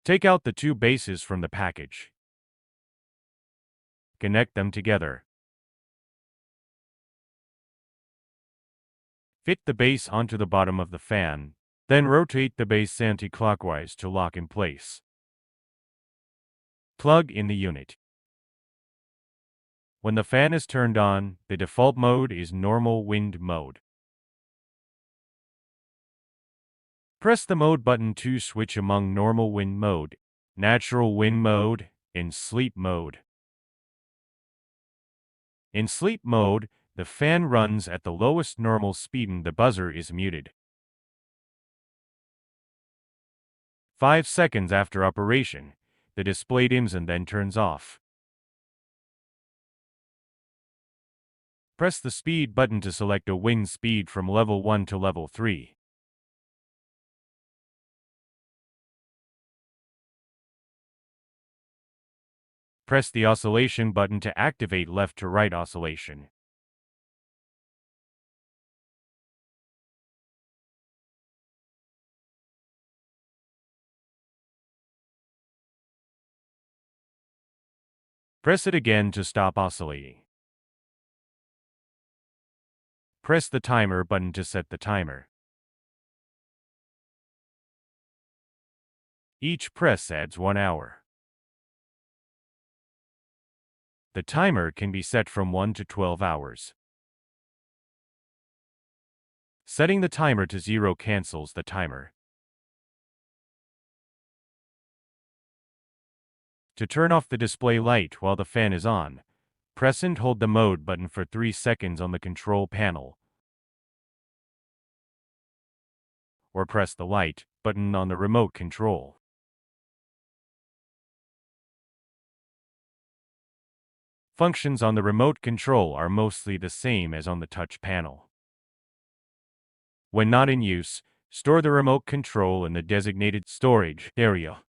Take out the two bases from the package. Connect them together. Fit the base onto the bottom of the fan, then rotate the base anti-clockwise to lock in place. Plug in the unit. When the fan is turned on, the default mode is normal wind mode. Press the mode button to switch among normal wind mode, natural wind mode, and sleep mode. In sleep mode, the fan runs at the lowest normal speed and the buzzer is muted. 5 seconds after operation, the display dims and then turns off. Press the speed button to select a wind speed from level 1 to level 3. Press the oscillation button to activate left to right oscillation. Press it again to stop oscillating. Press the timer button to set the timer. Each press adds 1 hour. The timer can be set from 1 to 12 hours. Setting the timer to 0 cancels the timer. To turn off the display light while the fan is on, press and hold the mode button for 3 seconds on the control panel, or press the light button on the remote control. Functions on the remote control are mostly the same as on the touch panel. When not in use, store the remote control in the designated storage area.